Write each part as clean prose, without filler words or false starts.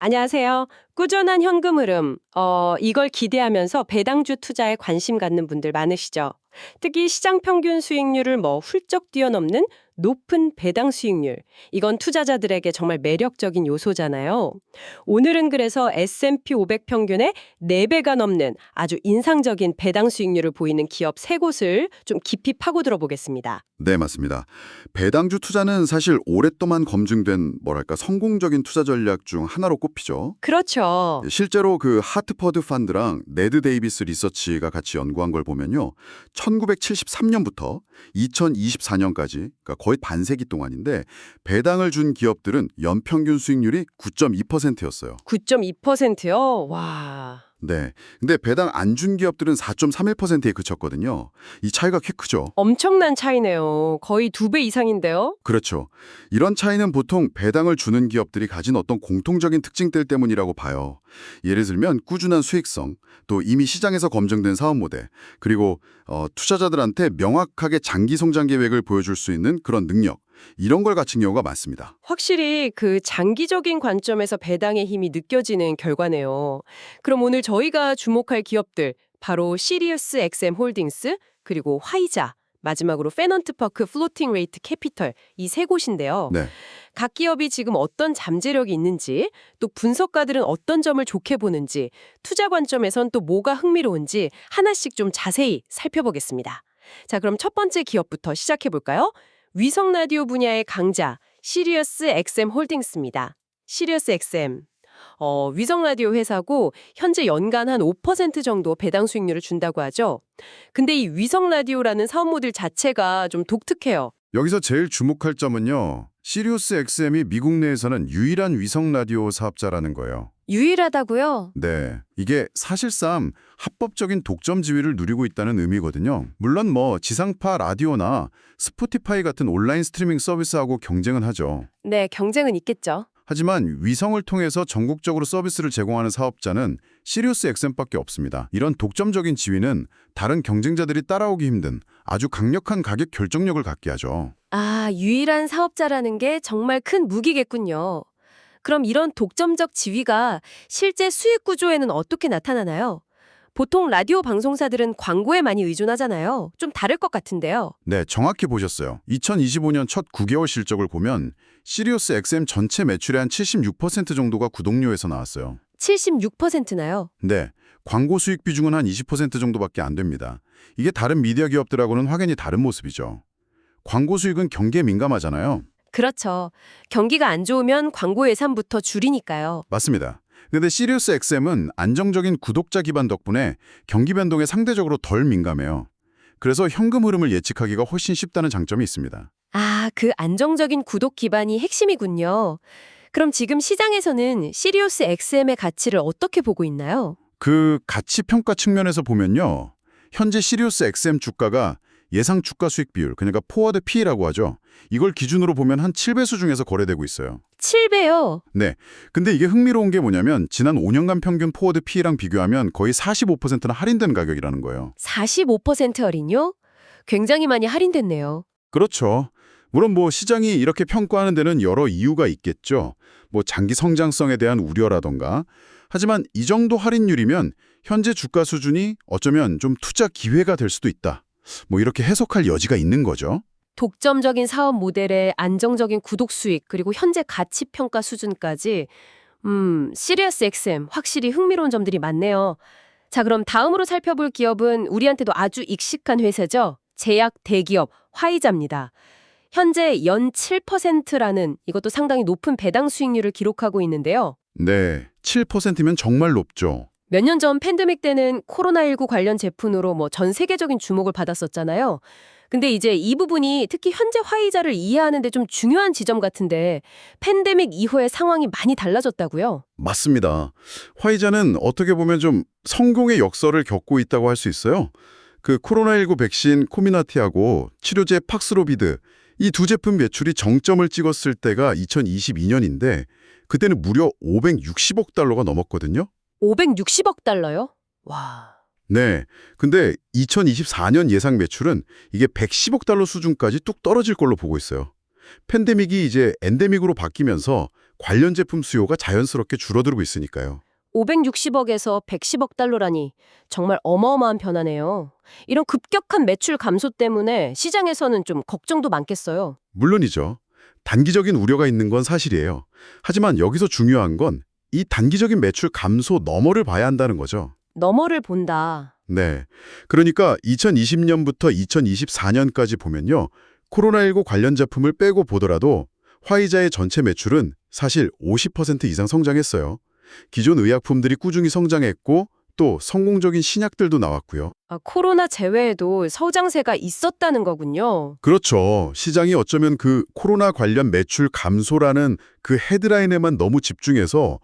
안녕하세요. 꾸준한 현금 흐름, 이걸 기대하면서 배당주 투자에 관심 갖는 분들 많으시죠? 특히 시장 평균 수익률을 훌쩍 뛰어넘는 높은 배당 수익률. 이건 투자자들에게 정말 매력적인 요소잖아요. 오늘은 그래서 S&P 500 평균의 4배가 넘는 아주 인상적인 배당 수익률을 보이는 기업 3곳을 좀 깊이 파고들어 보겠습니다. 네, 맞습니다. 배당주 투자는 사실 오랫동안 검증된 성공적인 투자 전략 중 하나로 꼽히죠. 그렇죠. 실제로 그 하트퍼드 펀드랑 네드 데이비스 리서치가 같이 연구한 걸 보면요. 1973년부터 2024년까지 그러니까 거의 반세기 동안인데 배당을 준 기업들은 연평균 수익률이 9.2%였어요. 9.2%요? 와. 네. 근데 배당 안 준 기업들은 4.31%에 그쳤거든요. 이 차이가 꽤 크죠. 엄청난 차이네요. 거의 2배 이상인데요? 그렇죠. 이런 차이는 보통 배당을 주는 기업들이 가진 어떤 공통적인 특징들 때문이라고 봐요. 예를 들면 꾸준한 수익성, 또 이미 시장에서 검증된 사업 모델, 그리고 투자자들한테 명확하게 장기 성장 계획을 보여줄 수 있는 그런 능력, 이런 걸 갖춘 경우가 많습니다. 확실히 그 장기적인 관점에서 배당의 힘이 느껴지는 결과네요. 그럼 오늘 저희가 주목할 기업들, 바로 시리우스 XM 홀딩스, 그리고 화이자, 마지막으로 페넌트퍼크 플로팅 레이트 캐피털 이 3곳인데요. 네. 각 기업이 지금 어떤 잠재력이 있는지, 또 분석가들은 어떤 점을 좋게 보는지, 투자 관점에선 또 뭐가 흥미로운지 하나씩 좀 자세히 살펴보겠습니다. 자, 그럼 첫 번째 기업부터 시작해 볼까요? 위성 라디오 분야의 강자 시리우스 XM 홀딩스입니다. 시리우스 XM. 위성 라디오 회사고 현재 연간 한 5% 정도 배당 수익률을 준다고 하죠. 근데 이 위성 라디오라는 사업 모델 자체가 좀 독특해요. 여기서 제일 주목할 점은요. 시리우스 XM이 미국 내에서는 유일한 위성 라디오 사업자라는 거예요. 유일하다고요? 네, 이게 사실상 합법적인 독점 지위를 누리고 있다는 의미거든요. 물론 지상파 라디오나 스포티파이 같은 온라인 스트리밍 서비스하고 경쟁은 하죠. 네, 경쟁은 있겠죠. 하지만 위성을 통해서 전국적으로 서비스를 제공하는 사업자는 시리우스 XM밖에 없습니다. 이런 독점적인 지위는 다른 경쟁자들이 따라오기 힘든 아주 강력한 가격 결정력을 갖게 하죠. 아, 유일한 사업자라는 게 정말 큰 무기겠군요. 그럼 이런 독점적 지위가 실제 수익 구조에는 어떻게 나타나나요? 보통 라디오 방송사들은 광고에 많이 의존하잖아요. 좀 다를 것 같은데요. 네, 정확히 보셨어요. 2025년 첫 9개월 실적을 보면 시리우스 XM 전체 매출의 한 76% 정도가 구독료에서 나왔어요. 76%나요? 네, 광고 수익 비중은 한 20% 정도밖에 안 됩니다. 이게 다른 미디어 기업들하고는 확연히 다른 모습이죠. 광고 수익은 경기에 민감하잖아요. 그렇죠. 경기가 안 좋으면 광고 예산부터 줄이니까요. 맞습니다. 근데 시리우스 XM은 안정적인 구독자 기반 덕분에 경기 변동에 상대적으로 덜 민감해요. 그래서 현금 흐름을 예측하기가 훨씬 쉽다는 장점이 있습니다. 아, 그 안정적인 구독 기반이 핵심이군요. 그럼 지금 시장에서는 시리우스 XM의 가치를 어떻게 보고 있나요? 그 가치 평가 측면에서 보면요. 현재 시리우스 XM 주가가 예상 주가 수익 비율, 그러니까 포워드 P라고 하죠. 이걸 기준으로 보면 한 7배 수준에서 거래되고 있어요. 7배요. 네. 근데 이게 흥미로운 게 뭐냐면 지난 5년간 평균 포워드 P랑 비교하면 거의 45%나 할인된 가격이라는 거예요. 45% 할인요? 굉장히 많이 할인됐네요. 그렇죠. 물론 시장이 이렇게 평가하는 데는 여러 이유가 있겠죠. 장기 성장성에 대한 우려라던가. 하지만 이 정도 할인율이면 현재 주가 수준이 어쩌면 좀 투자 기회가 될 수도 있다. 이렇게 해석할 여지가 있는 거죠. 독점적인 사업 모델의 안정적인 구독 수익 그리고 현재 가치 평가 수준까지 시리우스 XM 확실히 흥미로운 점들이 많네요. 자, 그럼 다음으로 살펴볼 기업은 우리한테도 아주 익숙한 회사죠. 제약 대기업 화이자입니다. 현재 연 7%라는 이것도 상당히 높은 배당 수익률을 기록하고 있는데요. 네, 7%면 정말 높죠. 몇 년 전 팬데믹 때는 코로나19 관련 제품으로 전 세계적인 주목을 받았었잖아요. 근데 이제 이 부분이 특히 현재 화이자를 이해하는 데 좀 중요한 지점 같은데 팬데믹 이후의 상황이 많이 달라졌다고요? 맞습니다. 화이자는 어떻게 보면 좀 성공의 역설을 겪고 있다고 할 수 있어요. 그 코로나19 백신 코미나티하고 치료제 팍스로비드 이 두 제품 매출이 정점을 찍었을 때가 2022년인데 그때는 무려 560억 달러가 넘었거든요. 560억 달러요? 와. 네. 근데 2024년 예상 매출은 이게 110억 달러 수준까지 뚝 떨어질 걸로 보고 있어요. 팬데믹이 이제 엔데믹으로 바뀌면서 관련 제품 수요가 자연스럽게 줄어들고 있으니까요. 560억에서 110억 달러라니 정말 어마어마한 변화네요. 이런 급격한 매출 감소 때문에 시장에서는 좀 걱정도 많겠어요. 물론이죠. 단기적인 우려가 있는 건 사실이에요. 하지만 여기서 중요한 건 이 단기적인 매출 감소 너머를 봐야 한다는 거죠. 너머를 본다. 네. 그러니까 2020년부터 2024년까지 보면요. 코로나19 관련 제품을 빼고 보더라도 화이자의 전체 매출은 사실 50% 이상 성장했어요. 기존 의약품들이 꾸준히 성장했고 또 성공적인 신약들도 나왔고요. 코로나 제외에도 성장세가 있었다는 거군요. 그렇죠. 시장이 어쩌면 그 코로나 관련 매출 감소라는 그 헤드라인에만 너무 집중해서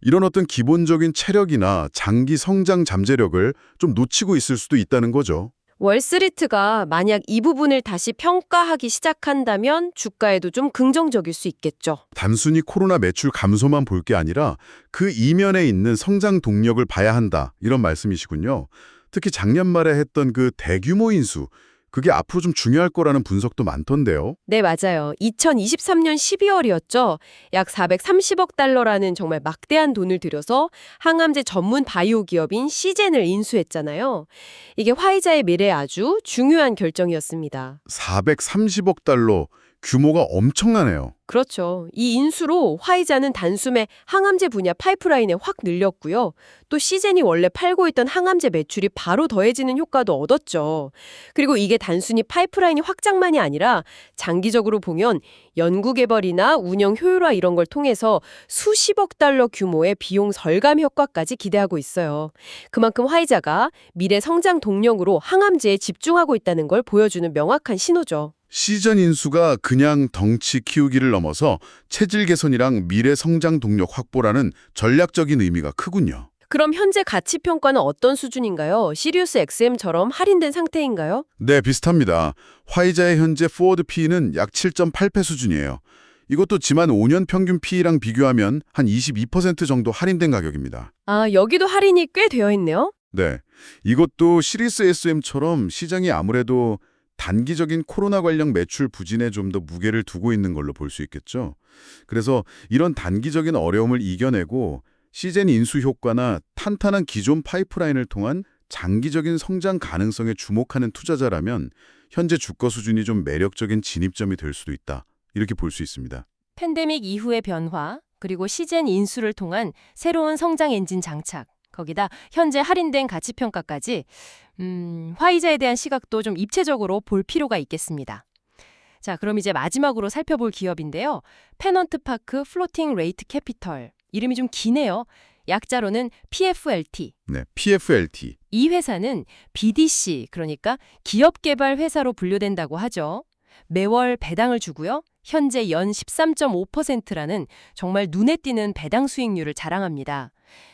이런 어떤 기본적인 체력이나 장기 성장 잠재력을 좀 놓치고 있을 수도 있다는 거죠. 월스트리트가 만약 이 부분을 다시 평가하기 시작한다면 주가에도 좀 긍정적일 수 있겠죠. 단순히 코로나 매출 감소만 볼 게 아니라 그 이면에 있는 성장 동력을 봐야 한다. 이런 말씀이시군요. 특히 작년 말에 했던 그 대규모 인수, 그게 앞으로 좀 중요할 거라는 분석도 많던데요. 네, 맞아요. 2023년 12월이었죠. 약 430억 달러라는 정말 막대한 돈을 들여서 항암제 전문 바이오 기업인 시젠을 인수했잖아요. 이게 화이자의 미래에 아주 중요한 결정이었습니다. 430억 달러, 규모가 엄청나네요. 그렇죠. 이 인수로 화이자는 단숨에 항암제 분야 파이프라인에 확 늘렸고요. 또 시젠이 원래 팔고 있던 항암제 매출이 바로 더해지는 효과도 얻었죠. 그리고 이게 단순히 파이프라인이 확장만이 아니라 장기적으로 보면 연구개발이나 운영 효율화 이런 걸 통해서 수십억 달러 규모의 비용 절감 효과까지 기대하고 있어요. 그만큼 화이자가 미래 성장 동력으로 항암제에 집중하고 있다는 걸 보여주는 명확한 신호죠. 시전 인수가 그냥 덩치 키우기를 넘어서 체질 개선이랑 미래 성장 동력 확보라는 전략적인 의미가 크군요. 그럼 현재 가치 평가는 어떤 수준인가요? 시리우스 XM처럼 할인된 상태인가요? 네, 비슷합니다. 화이자의 현재 포워드 P는 약 7.8배 수준이에요. 이것도 지만 5년 평균 P랑 비교하면 한 22% 정도 할인된 가격입니다. 여기도 할인이 꽤 되어 있네요. 네, 이것도 시리스 SM처럼 시장이 아무래도 단기적인 코로나 관련 매출 부진에 좀 더 무게를 두고 있는 걸로 볼 수 있겠죠. 그래서 이런 단기적인 어려움을 이겨내고 시젠 인수 효과나 탄탄한 기존 파이프라인을 통한 장기적인 성장 가능성에 주목하는 투자자라면 현재 주가 수준이 좀 매력적인 진입점이 될 수도 있다. 이렇게 볼 수 있습니다. 팬데믹 이후의 변화, 그리고 시젠 인수를 통한 새로운 성장 엔진 장착, 거기다 현재 할인된 가치평가까지 화이자에 대한 시각도 좀 입체적으로 볼 필요가 있겠습니다. 자, 그럼 이제 마지막으로 살펴볼 기업인데요. 페넌트파크 플로팅 레이트 캐피털. 이름이 좀 기네요. 약자로는 PFLT. 네, PFLT. 이 회사는 BDC, 그러니까 기업개발 회사로 분류된다고 하죠. 매월 배당을 주고요. 현재 연 13.5%라는 정말 눈에 띄는 배당 수익률을 자랑합니다.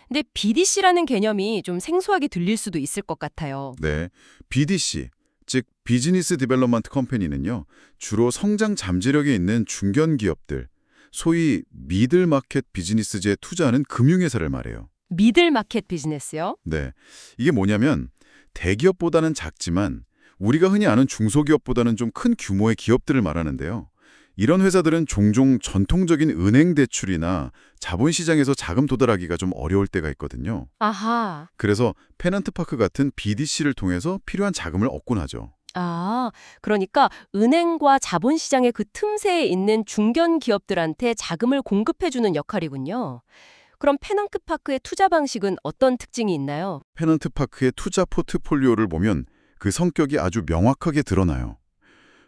근데 BDC라는 개념이 좀 생소하게 들릴 수도 있을 것 같아요. 네, BDC, 즉 비즈니스 디벨롭먼트 컴퍼니는요. 주로 성장 잠재력이 있는 중견 기업들, 소위 미들 마켓 비즈니스제에 투자하는 금융회사를 말해요. 미들 마켓 비즈니스요? 네, 이게 뭐냐면 대기업보다는 작지만 우리가 흔히 아는 중소기업보다는 좀 큰 규모의 기업들을 말하는데요. 이런 회사들은 종종 전통적인 은행 대출이나 자본시장에서 자금 도달하기가 좀 어려울 때가 있거든요. 아하. 그래서 페넌트파크 같은 BDC를 통해서 필요한 자금을 얻곤 하죠. 그러니까 은행과 자본시장의 그 틈새에 있는 중견 기업들한테 자금을 공급해주는 역할이군요. 그럼 페넌트파크의 투자 방식은 어떤 특징이 있나요? 페넌트파크의 투자 포트폴리오를 보면 그 성격이 아주 명확하게 드러나요.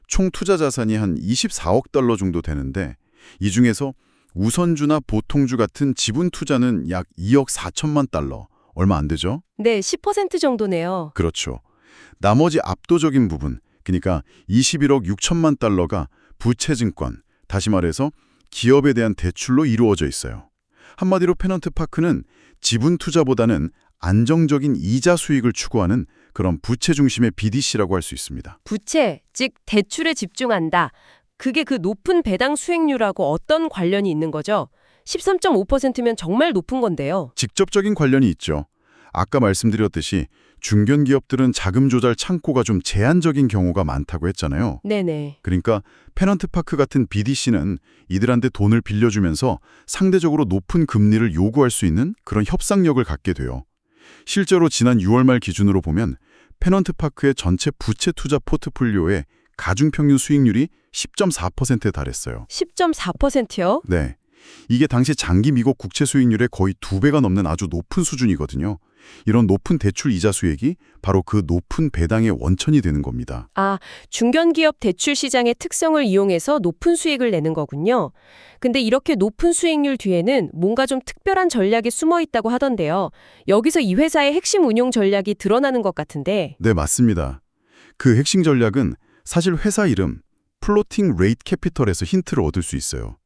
총 투자 자산이 한 24억 달러 정도 되는데 이 중에서 우선주나 보통주 같은 지분 투자는 약 2억 4천만 달러, 얼마 안 되죠? 네, 10% 정도네요. 그렇죠. 나머지 압도적인 부분, 그러니까 21억 6천만 달러가 부채증권, 다시 말해서 기업에 대한 대출로 이루어져 있어요. 한마디로 페넌트파크는 지분 투자보다는 안정적인 이자 수익을 추구하는 그런 부채 중심의 BDC라고 할 수 있습니다. 부채, 즉 대출에 집중한다. 그게 그 높은 배당 수익률하고 어떤 관련이 있는 거죠? 13.5%면 정말 높은 건데요. 직접적인 관련이 있죠. 아까 말씀드렸듯이 중견 기업들은 자금 조달 창구가 좀 제한적인 경우가 많다고 했잖아요. 네네. 그러니까 페넌트파크 같은 BDC는 이들한테 돈을 빌려주면서 상대적으로 높은 금리를 요구할 수 있는 그런 협상력을 갖게 돼요. 실제로 지난 6월 말 기준으로 보면 페넌트파크의 전체 부채 투자 포트폴리오의 가중평균 수익률이 10.4%에 달했어요. 10.4%요? 네. 이게 당시 장기 미국 국채 수익률의 거의 2배가 넘는 아주 높은 수준이거든요. 이런 높은 대출 이자 수익이 바로 그 높은 배당의 원천이 되는 겁니다. 아, 중견기업 대출 시장의 특성을 이용해서 높은 수익을 내는 거군요. 근데 이렇게 높은 수익률 뒤에는 뭔가 좀 특별한 전략이 숨어 있다고 하던데요. 여기서 이 회사의 핵심 운용 전략이 드러나는 것 같은데. 네, 맞습니다. 그 핵심 전략은 사실 회사 이름 플로팅 레이트 캐피털에서 힌트를 얻을 수 있어요.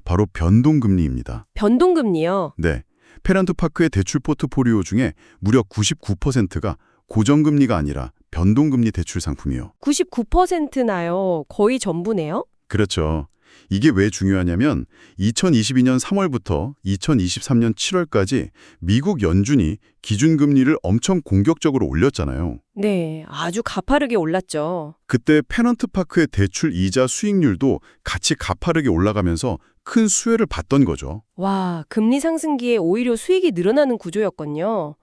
바로 변동금리입니다. 변동금리요? 네. 페넌트파크의 대출 포트폴리오 중에 무려 99%가 고정금리가 아니라 변동금리 대출 상품이에요. 99%나요. 거의 전부네요? 그렇죠. 이게 왜 중요하냐면 2022년 3월부터 2023년 7월까지 미국 연준이 기준금리를 엄청 공격적으로 올렸잖아요. 네, 아주 가파르게 올랐죠. 그때 페넌트파크의 대출 이자 수익률도 같이 가파르게 올라가면서 큰 수혜를 받던 거죠. 와, 금리 상승기에 오히려 수익이 늘어나는 구조였군요.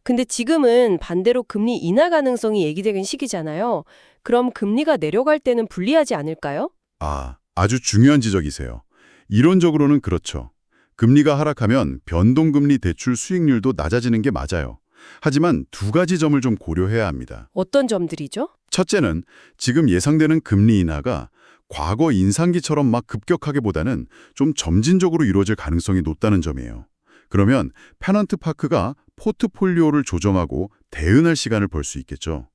근데 지금은 반대로 금리 인하 가능성이 얘기되는 시기잖아요. 그럼 금리가 내려갈 때는 불리하지 않을까요? 아주 중요한 지적이세요. 이론적으로는 그렇죠. 금리가 하락하면 변동금리 대출 수익률도 낮아지는 게 맞아요. 하지만 두 가지 점을 좀 고려해야 합니다. 어떤 점들이죠? 첫째는 지금 예상되는 금리 인하가 과거 인상기처럼 막 급격하게보다는 좀 점진적으로 이루어질 가능성이 높다는 점이에요. 그러면 페넌트파크가 포트폴리오를 조정하고 대응할 시간을 벌 수 있겠죠.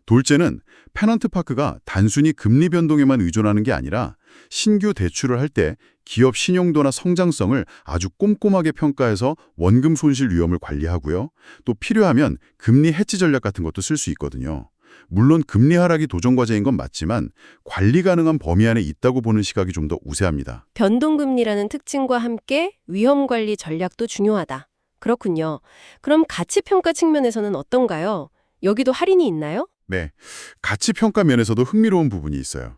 둘째는 페넌트파크가 단순히 금리 변동에만 의존하는 게 아니라 신규 대출을 할 때 기업 신용도나 성장성을 아주 꼼꼼하게 평가해서 원금 손실 위험을 관리하고요. 또 필요하면 금리 해지 전략 같은 것도 쓸 수 있거든요. 물론 금리 하락이 도전 과제인 건 맞지만 관리 가능한 범위 안에 있다고 보는 시각이 좀 더 우세합니다. 변동금리라는 특징과 함께 위험관리 전략도 중요하다. 그렇군요. 그럼 가치평가 측면에서는 어떤가요? 여기도 할인이 있나요? 네, 가치 평가 면에서도 흥미로운 부분이 있어요.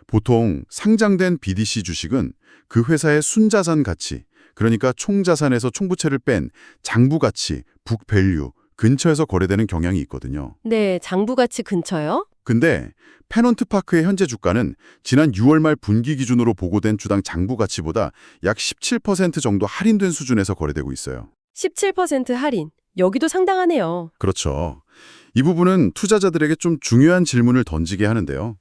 보통 상장된 BDC 주식은 그 회사의 순자산 가치, 그러니까 총자산에서 총부채를 뺀 장부가치, 북밸류 근처에서 거래되는 경향이 있거든요. 네, 장부가치 근처요? 근데 페넌트파크의 현재 주가는 지난 6월 말 분기 기준으로 보고된 주당 장부가치보다 약 17% 정도 할인된 수준에서 거래되고 있어요. 17% 할인. 여기도 상당하네요. 그렇죠. 이 부분은 투자자들에게 좀 중요한 질문을 던지게 하는데요.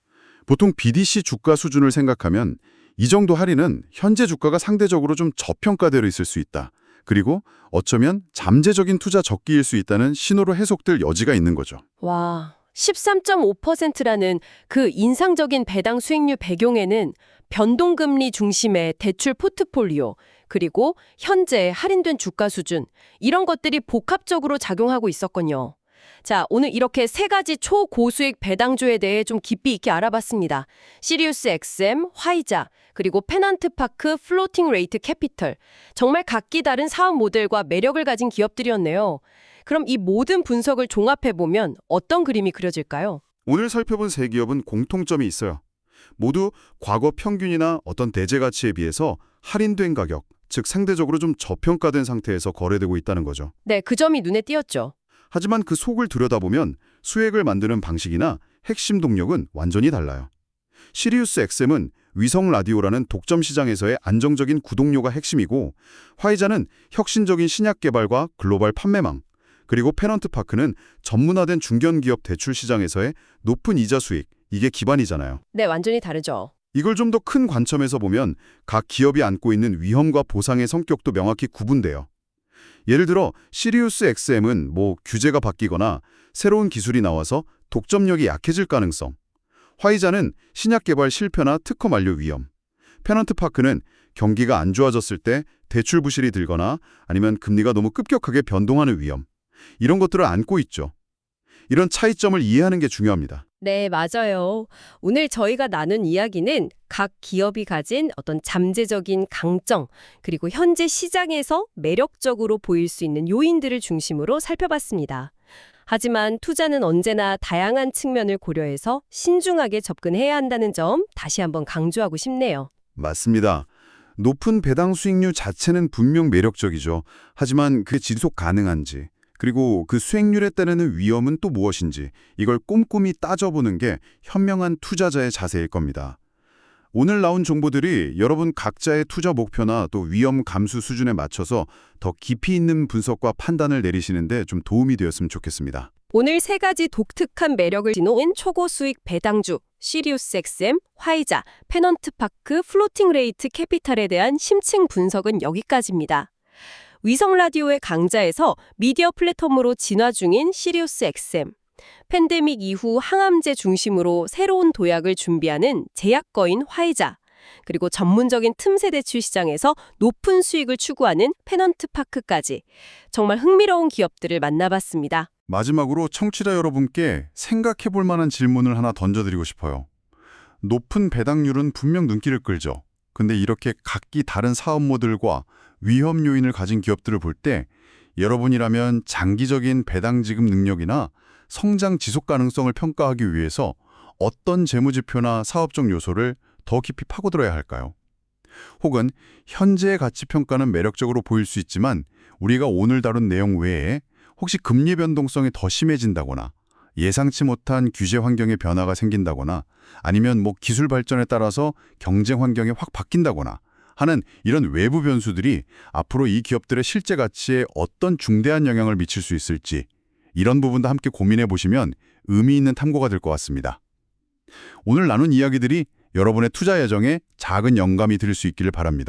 보통 BDC 주가 수준을 생각하면 이 정도 할인은 현재 주가가 상대적으로 좀 저평가되어 있을 수 있다. 그리고 어쩌면 잠재적인 투자 적기일 수 있다는 신호로 해석될 여지가 있는 거죠. 와, 13.5%라는 그 인상적인 배당 수익률 배경에는 변동금리 중심의 대출 포트폴리오, 그리고 현재 할인된 주가 수준, 이런 것들이 복합적으로 작용하고 있었군요. 자, 오늘 이렇게 세 가지 초고수익 배당주에 대해 좀 깊이 있게 알아봤습니다. 시리우스 XM, 화이자, 그리고 페넌트파크 플로팅 레이트 캐피털. 정말 각기 다른 사업 모델과 매력을 가진 기업들이었네요. 그럼 이 모든 분석을 종합해보면 어떤 그림이 그려질까요? 오늘 살펴본 세 기업은 공통점이 있어요. 모두 과거 평균이나 어떤 대제 가치에 비해서 할인된 가격, 즉 상대적으로 좀 저평가된 상태에서 거래되고 있다는 거죠. 네, 그 점이 눈에 띄었죠. 하지만 그 속을 들여다보면 수익을 만드는 방식이나 핵심 동력은 완전히 달라요. 시리우스 XM은 위성 라디오라는 독점 시장에서의 안정적인 구독료가 핵심이고, 화이자는 혁신적인 신약 개발과 글로벌 판매망, 그리고 페넌트파크는 전문화된 중견기업 대출 시장에서의 높은 이자 수익, 이게 기반이잖아요. 네, 완전히 다르죠. 이걸 좀 더 큰 관점에서 보면 각 기업이 안고 있는 위험과 보상의 성격도 명확히 구분돼요. 예를 들어 시리우스 XM은 규제가 바뀌거나 새로운 기술이 나와서 독점력이 약해질 가능성, 화이자는 신약 개발 실패나 특허 만료 위험, 페넌트파크는 경기가 안 좋아졌을 때 대출 부실이 들거나 아니면 금리가 너무 급격하게 변동하는 위험, 이런 것들을 안고 있죠. 이런 차이점을 이해하는 게 중요합니다. 네, 맞아요. 오늘 저희가 나눈 이야기는 각 기업이 가진 어떤 잠재적인 강점, 그리고 현재 시장에서 매력적으로 보일 수 있는 요인들을 중심으로 살펴봤습니다. 하지만 투자는 언제나 다양한 측면을 고려해서 신중하게 접근해야 한다는 점 다시 한번 강조하고 싶네요. 맞습니다. 높은 배당 수익률 자체는 분명 매력적이죠. 하지만 그게 지속 가능한지, 그리고 그 수익률에 따르는 위험은 또 무엇인지 이걸 꼼꼼히 따져보는 게 현명한 투자자의 자세일 겁니다. 오늘 나온 정보들이 여러분 각자의 투자 목표나 또 위험 감수 수준에 맞춰서 더 깊이 있는 분석과 판단을 내리시는데 좀 도움이 되었으면 좋겠습니다. 오늘 세 가지 독특한 매력을 지닌 초고 수익 배당주, 시리우스 XM, 화이자, 페넌트파크, 플로팅 레이트 캐피탈에 대한 심층 분석은 여기까지입니다. 위성 라디오의 강자에서 미디어 플랫폼으로 진화 중인 시리우스 XM, 팬데믹 이후 항암제 중심으로 새로운 도약을 준비하는 제약거인 화이자, 그리고 전문적인 틈새 대출 시장에서 높은 수익을 추구하는 페넌트파크까지 정말 흥미로운 기업들을 만나봤습니다. 마지막으로 청취자 여러분께 생각해 볼 만한 질문을 하나 던져드리고 싶어요. 높은 배당률은 분명 눈길을 끌죠. 근데 이렇게 각기 다른 사업 모델과 위험 요인을 가진 기업들을 볼 때 여러분이라면 장기적인 배당 지급 능력이나 성장 지속 가능성을 평가하기 위해서 어떤 재무지표나 사업적 요소를 더 깊이 파고들어야 할까요? 혹은 현재의 가치 평가는 매력적으로 보일 수 있지만 우리가 오늘 다룬 내용 외에 혹시 금리 변동성이 더 심해진다거나 예상치 못한 규제 환경의 변화가 생긴다거나 아니면 기술 발전에 따라서 경쟁 환경이 확 바뀐다거나 하는 이런 외부 변수들이 앞으로 이 기업들의 실제 가치에 어떤 중대한 영향을 미칠 수 있을지 이런 부분도 함께 고민해 보시면 의미 있는 탐구가 될 것 같습니다. 오늘 나눈 이야기들이 여러분의 투자 여정에 작은 영감이 될 수 있기를 바랍니다.